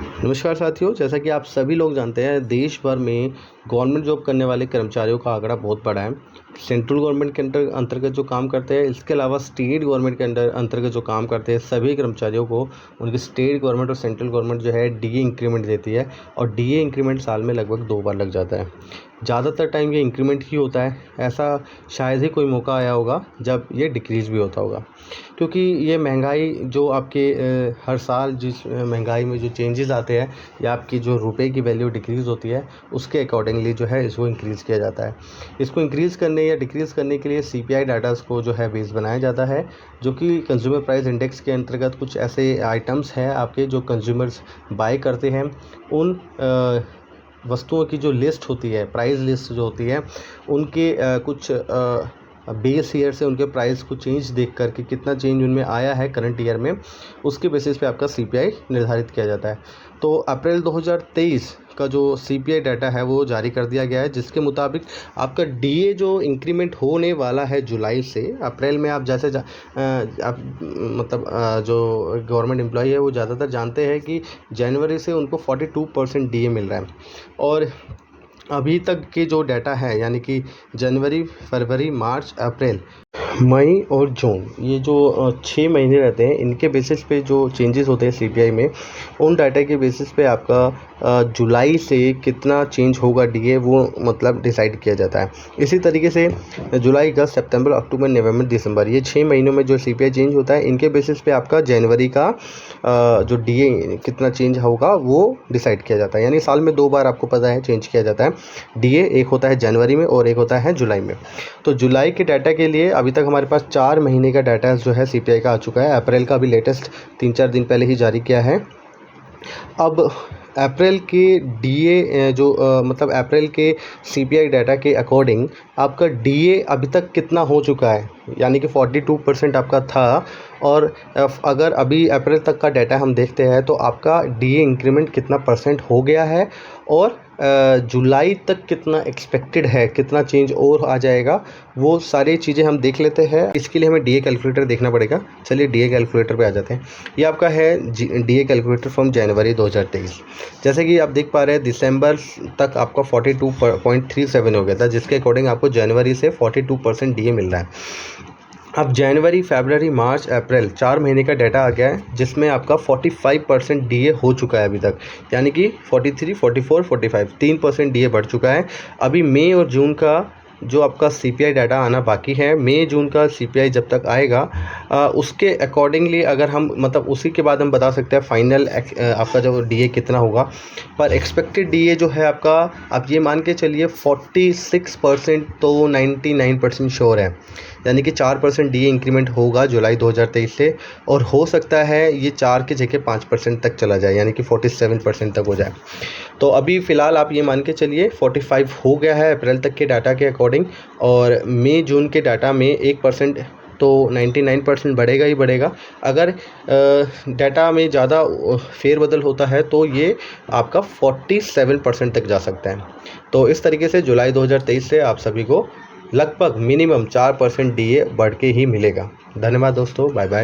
नमस्कार साथियों, जैसा कि आप सभी लोग जानते हैं, देश भर में गवर्नमेंट जॉब करने वाले कर्मचारियों का आंकड़ा बहुत बड़ा है। सेंट्रल गवर्नमेंट के अंतर्गत जो काम करते हैं, इसके अलावा स्टेट गवर्नमेंट के अंतर्गत जो काम करते हैं, सभी कर्मचारियों को उनकी स्टेट गवर्नमेंट और सेंट्रल गवर्नमेंट जो है डीए इंक्रीमेंट देती है। और डीए इंक्रीमेंट साल में लगभग 2 बार लग जाता है। ज़्यादातर टाइम ये इंक्रीमेंट ही होता है। ऐसा शायद ही कोई मौका आया होगा जब ये डिक्रीज़ भी होता होगा, क्योंकि ये महंगाई जो आपके हर साल जिस महंगाई में जो चेंजेस आते हैं या आपकी जो रुपए की वैल्यू डिक्रीज़ होती है, उसके अकॉर्डिंगली जो है इसको इंक्रीज़ किया जाता है। इसको इंक्रीज़ करने या डिक्रीज़ करने के लिए सीपीआई डाटास को जो है बेस बनाया जाता है, जो कि कंज्यूमर प्राइस इंडेक्स के अंतर्गत कुछ ऐसे आइटम्स हैं आपके जो कंज्यूमर्स बाय करते हैं। उन वस्तुओं की जो लिस्ट होती है, प्राइस लिस्ट जो होती है, उनके कुछ बेस ईयर से उनके प्राइस को चेंज देख कर के कितना चेंज उनमें आया है करंट ईयर में, उसके बेसिस पे आपका सीपीआई निर्धारित किया जाता है। तो अप्रैल 2023 का जो सीपीआई डाटा है वो जारी कर दिया गया है, जिसके मुताबिक आपका डीए जो इंक्रीमेंट होने वाला है जुलाई से। अप्रैल में आप जैसे आप जो गवर्नमेंट एम्प्लॉई है वो ज़्यादातर जानते हैं कि जनवरी से उनको 42% डीए मिल रहा है। और अभी तक के जो डाटा है, यानी कि जनवरी, फरवरी, मार्च, अप्रैल, मई और जून, ये जो 6 महीने रहते हैं, इनके बेसिस पे जो चेंजेस होते हैं सीपीआई में, उन डाटा के बेसिस पे आपका जुलाई से कितना चेंज होगा डीए, वो मतलब डिसाइड किया जाता है। इसी तरीके से जुलाई, अगस्त, सितंबर, अक्टूबर, नवंबर, दिसंबर, ये 6 महीनों में जो सीपीआई चेंज होता है, इनके बेसिस पे आपका जनवरी का जो डीए कितना चेंज होगा वो डिसाइड किया जाता है। यानी साल में 2 बार आपको पता है चेंज किया जाता है डीए, एक होता है जनवरी में और एक होता है जुलाई में। तो जुलाई के डाटा के लिए अभी तक हमारे पास 4 महीने का डाटा जो है सीपीआई का आ चुका है। अप्रैल का भी लेटेस्ट 3-4 दिन पहले ही जारी किया है। अब अप्रैल के डीए मतलब अप्रैल के सीपीआई डाटा के अकॉर्डिंग आपका डीए अभी तक कितना हो चुका है, यानी कि 42% आपका था। और अगर अभी अप्रैल तक का डाटा हम देखते हैं तो आपका डीए इंक्रीमेंट कितना परसेंट हो गया है, और जुलाई तक कितना एक्सपेक्टेड है, कितना चेंज और आ जाएगा, वो सारी चीज़ें हम देख लेते हैं। इसके लिए हमें डीए कैलकुलेटर देखना पड़ेगा। चलिए डीए कैलकुलेटर पे आ जाते हैं। ये आपका है डीए कैलकुलेटर फ्रॉम जनवरी 2023। जैसे कि आप देख पा रहे हैं, दिसंबर तक आपका 42.37 हो गया था, जिसके अकॉर्डिंग आपको जनवरी से 42% डीए मिल रहा है। अब जनवरी, फरवरी, मार्च, अप्रैल 4 महीने का डाटा आ गया है, जिसमें आपका 45% डीए हो चुका है अभी तक, यानी कि 43, 44, 45 3% डीए बढ़ चुका है। अभी मई और जून का जो आपका सीपीआई डाटा आना बाकी है। मई जून का सीपीआई जब तक आएगा उसके अकॉर्डिंगली अगर हम मतलब उसी के बाद हम बता सकते हैं फाइनल आपका जो डीए कितना होगा। पर एक्सपेक्टेड डीए जो है आपका, आप ये मान के चलिए 46% तो 99% श्योर है, यानी कि 4% डीए इंक्रीमेंट होगा जुलाई 2023 से, और हो सकता है ये 4 की जगह 5% तक चला जाए, यानी कि 47% तक हो जाए। तो अभी फ़िलहाल आप ये मान के चलिए 45 हो गया है अप्रैल तक के डाटा के अकॉर्डिंग, और मई जून के डाटा में 1% तो 99% बढ़ेगा ही बढ़ेगा। अगर डाटा में ज़्यादा फेरबदल होता है तो ये आपका 47% तक जा सकता है। तो इस तरीके से जुलाई 2023 से आप सभी को लगभग मिनिमम 4% डीए बढ़ के ही मिलेगा। धन्यवाद दोस्तों, बाय बाय।